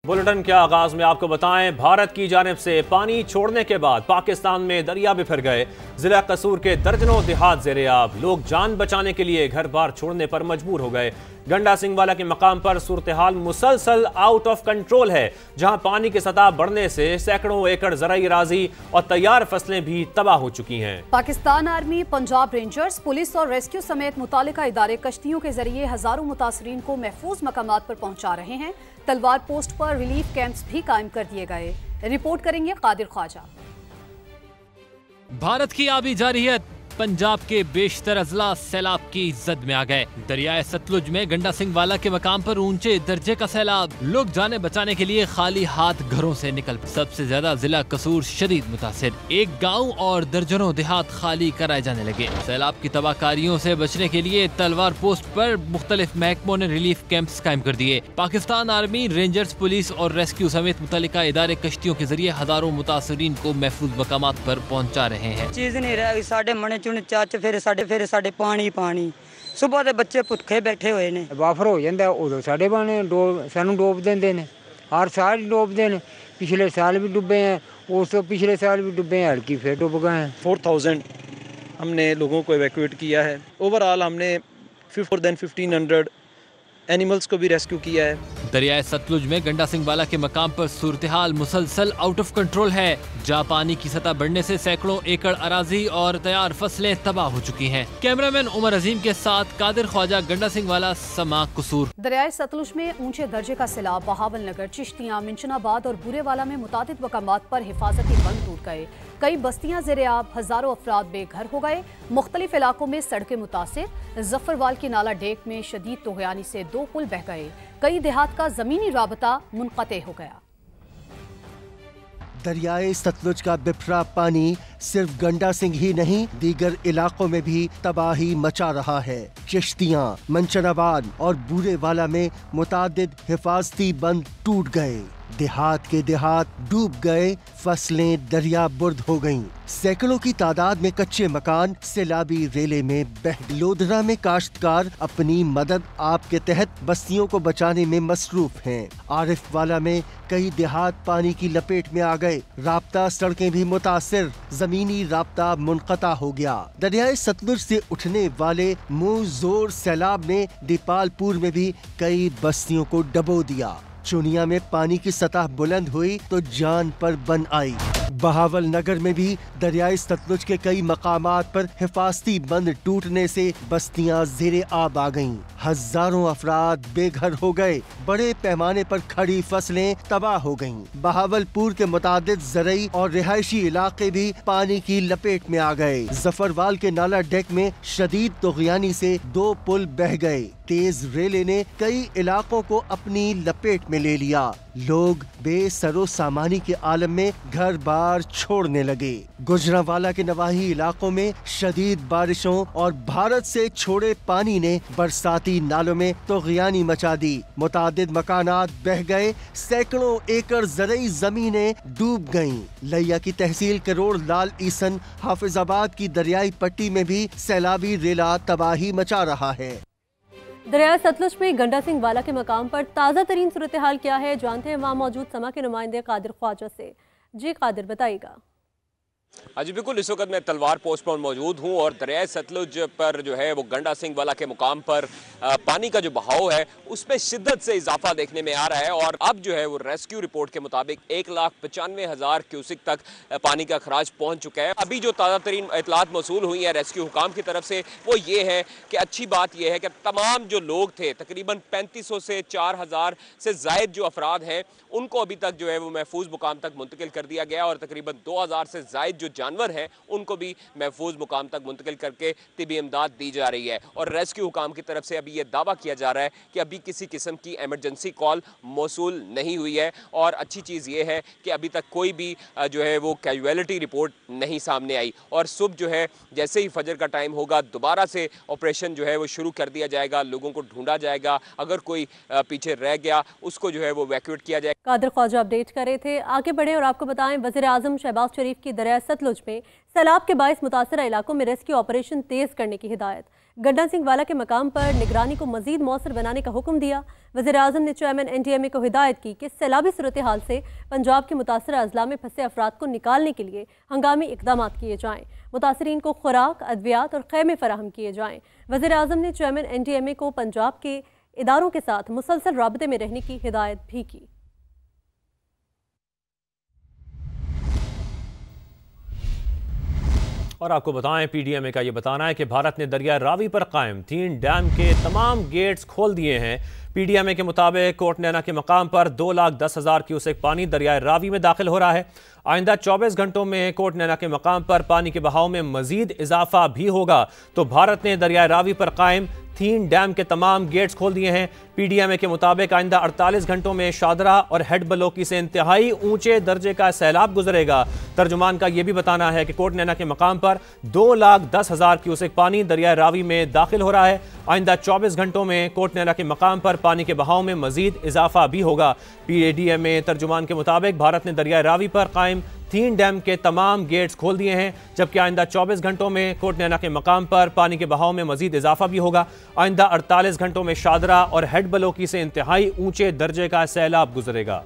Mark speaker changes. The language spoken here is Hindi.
Speaker 1: बुलेटिन के आगाज में आपको बताएं, भारत की जानिब से पानी छोड़ने के बाद पाकिस्तान में दरिया बिफर गए। जिला कसूर के दर्जनों देहात ज़ेरे-आब। लोग जान बचाने के लिए घर बार छोड़ने पर मजबूर हो गए। गंडा सिंह वाला के मकाम पर सूरत हाल मुसलसल आउट ऑफ कंट्रोल है, जहां पानी की सतह बढ़ने से सैकड़ों एकड़ ज़राई अराज़ी और तैयार फसलें भी तबाह हो चुकी हैं।
Speaker 2: Pakistan army, Punjab rangers, police और रेस्क्यू समेत मुतालिका इदारे कश्तियों के जरिए हजारों मुतासरीन को महफूज मकामात पर पहुंचा रहे हैं। तलवार पोस्ट पर रिलीफ कैंप्स भी कायम कर दिए गए। रिपोर्ट करेंगे कादिर ख्वाजा।
Speaker 3: भारत की आबी जारहियत पंजाब के बेशतर अजला सैलाब की जद में आ गए। दरियाए सतलुज में गंडा सिंह वाला के मकाम पर ऊंचे दर्जे का सैलाब। लोग जाने बचाने के लिए खाली हाथ घरों से निकल। सबसे ज्यादा जिला कसूर शदीद मुतासिर। एक गांव और दर्जनों देहात खाली कराए जाने लगे। सैलाब की तबाहकारियों से बचने के लिए तलवार पोस्ट पर मुख्तलिफ महकमों ने रिलीफ कैंप्स कायम कर दिए। पाकिस्तान आर्मी, रेंजर्स, पुलिस और रेस्क्यू समेत मुतल्लिका इदारे कश्तियों के जरिए हजारों मुतासरीन को महफूज मकामात पर पहुँचा रहे हैं।
Speaker 4: चीज नहीं रह गई चाच फिर साडे पानी सुबह के बच्चे भुखे बैठे हुए ने।
Speaker 5: वाफर हो जाता उदों साढ़े पाने सानू डोब देंगे ने, हर साल डोबते हैं। पिछले साल भी डुबे हैं, उस तो पिछले साल भी डुबे हैं, हल्की फिर डुब गए हैं।
Speaker 6: 4000 हमने लोगों को एवैक्यूएट किया है। ओवरऑल हमने 1500 एनिमल्स को भी रेस्क्यू किया है।
Speaker 3: दरियाए सतलुज में गंडा सिंह वाला के मकाम पर सूरत हाल मुसलसल आउट ऑफ कंट्रोल है, जहाँ पानी की सतह बढ़ने से सैकड़ों एकड़ अराजी और तैयार फसलें तबाह हो चुकी हैं। कैमरामैन उमर अजीम के साथ कादिर ख्वाजा, गंडा सिंह वाला, समा कसूर।
Speaker 2: दरियाए सतलुज में ऊंचे दर्जे का सैलाब बहावल नगर, चिश्तियां, मिंचनाबाद और बुरेवाला में मुतादिद मकामात पर हिफाजती बंद टूट गए। कई बस्तियां ज़ेरे-आब, हजारों अफराद बेघर हो गए। मुख्तलिफ इलाकों में सड़कें मुतासिर। जफरवाल की नाला डेक में शदीद तोगयानी से 2 पुल बह गए। कई देहात का जमीनी राबता मुनक़ते हो गया।
Speaker 7: दरियाए सतलुज का बिफरा पानी सिर्फ गंडा सिंह ही नहीं, दीगर इलाकों में भी तबाही मचा रहा है। चिश्तियां, मंचनाबाद और बूरेवाला में मुतादिद हिफाजती बंद टूट गए। देहात के देहात डूब गए, फसलें दरिया बुर्द हो गईं। सैकड़ों की तादाद में कच्चे मकान सैलाबी रेले में बह। लोधरा में काश्तकार अपनी मदद आप के तहत बस्तियों को बचाने में मसरूफ हैं। आरिफ वाला में कई देहात पानी की लपेट में आ गए। राब्ता सड़कें भी मुतासिर, जमीनी राब्ता मुनक़ता हो गया। दरियाए सतलुज से उठने वाले मुंह जोर सैलाब ने दीपालपुर में भी कई बस्तियों को डबो दिया। चुनिया में पानी की सतह बुलंद हुई तो जान पर बन आई। बहावल नगर में भी दरियाई सतलुज के कई मकामात पर हिफाजती बंद टूटने से बस्तियां ज़ेरे-आब आ गईं। हजारों अफराद बेघर हो गए। बड़े पैमाने पर खड़ी फसलें तबाह हो गईं। बहावलपुर के मुतादिद ज़रई और रिहायशी इलाके भी पानी की लपेट में आ गए। जफरवाल के नाला डेक में शदीद तोगयानी से 2 पुल बह गए। तेज रेले ने कई इलाकों को अपनी लपेट में ले लिया। लोग बेसरो सामानी के आलम में घर बार छोड़ने लगे। गुजरांवाला के नवाही इलाकों में शदीद बारिशों और भारत से छोड़े पानी ने बरसाती नालों में तोगयानी मचा दी। मुतादिद मकानात बह गए। सैकड़ों एकड़ ज़रई ज़मीनें डूब गईं। लिया की तहसील करोड़ लाल ईसन, हाफिजाबाद की दरियाई पट्टी में भी सैलाबी रेला तबाही मचा रहा है।
Speaker 8: दरियाए सतलुज में गंडा सिंह वाला के मकाम पर ताज़ा तरीन सूरत हाल क्या है, जानते हैं वहाँ मौजूद समा के नुमाइंदे कादिर ख्वाजा से। जी कादिर, बताइएगा।
Speaker 9: हाँ जी बिल्कुल, इस वक्त मैं तलवार पोस्ट पर मौजूद हूँ और दरियाए सतलुज पर जो है वो गंडा सिंह वाला के मुकाम पर पानी का जो बहाव है उसमें शिद्दत से इजाफा देखने में आ रहा है। और अब जो है वो रेस्क्यू रिपोर्ट के मुताबिक 1,95,000 क्यूसिक तक पानी का खराज पहुँच चुका है। अभी जो ताज़ा तरीन इतलात मौसूल हुई है रेस्क्यू हुकाम की तरफ से वो ये है कि अच्छी बात यह है कि तमाम जो लोग थे, तकरीबन 3500 से 4000 से जायद जो अफराद हैं, उनको अभी तक जो है वो महफूज मुकाम तक मुंतकिल कर दिया गया और तकरीबन 2000 से जायद जो जानवर हैं उनको भी महफूज मुकाम तक मुंतकिल करके तिबी इमदाद दी जा रही है। और रेस्क्यू हुकाम की तरफ से अभी ये दावा किया जा रहा है कि अभी किसी किस्म की एमरजेंसी कॉल मौसूल नहीं हुई है। और अच्छी चीज़ ये है कि अभी तक कोई भी जो है वो कैजुअलिटी रिपोर्ट नहीं सामने आई। और सुबह जो है जैसे ही फजर का टाइम होगा दोबारा से ऑपरेशन जो है वो शुरू कर दिया जाएगा, लोगों को ढूंढा जाएगा, अगर कोई पीछे रह गया उसको जो है वो वैक्यूएट किया जाएगा।
Speaker 8: कादिर ख्वाजा अपडेट कर रहे थे। आगे बढ़े और आपको बताएं, वज़ीर आज़म शहबाज शरीफ की दरियाए सतलुज में सैलाब के बायस मुतासरा इलाकों में रेस्क्यू ऑपरेशन तेज करने की हिदायत। गंडा सिंह वाला के मकाम पर निगरानी को मजीद मौसर बनाने का हुक्म दिया। वज़ीर-ए-आज़म ने चेयरमैन NDMA को हिदायत की कि सैलाबी सूरत हाल से पंजाब के मुतासरा अजला में फंसे अफराद को निकालने के लिए हंगामी इकदाम किए जाएँ। मुतासरीन को खुराक, अद्वियात और खैमे फराहम किए जाएँ। वज़ीर-ए-आज़म ने चेयरमैन NDMA को पंजाब के इदारों के साथ मुसलसल राबते में रहने की हिदायत भी की।
Speaker 1: और आपको बताएं, PDMA का ये बताना है कि भारत ने दरिया रावी पर कायम 3 डैम के तमाम गेट्स खोल दिए हैं। PDMA के मुताबिक कोट नैना के मकाम पर 2,10,000 क्यूसेक पानी दरिया रावी में दाखिल हो रहा है। आइंदा 24 घंटों में कोट नैना के मकाम पर पानी के बहाव में मजीद इजाफा भी होगा। तो भारत ने दरिया रावी पर कायम 3 डैम के तमाम गेट्स खोल दिए हैं। PDMA के मुताबिक आइंदा 48 घंटों में शादरा और हेड बलोकी से इंतहाई ऊंचे दर्जे का सैलाब गुजरेगा। तर्जुमान का यह भी बताना है कि कोट नैना के मकाम पर 2,10,000 क्यूसेक पानी दरिया रावी में दाखिल हो रहा है। आइंदा 24 घंटों में कोट नैना के मकाम पर पानी के बहाव में मजीद इजाफा भी होगा। PDMA तर्जुमान के मुताबिक भारत ने दरिया रावी पर कायम 3 डैम के तमाम गेट्स खोल दिए हैं, जबकि आइंदा 24 घंटों में कोट नैना के मकाम पर पानी के बहाव में मजीद इजाफा भी होगा। आइंदा 48 घंटों में शादरा और हेड बलोकी से इंतहाई ऊंचे दर्जे का सैलाब गुजरेगा।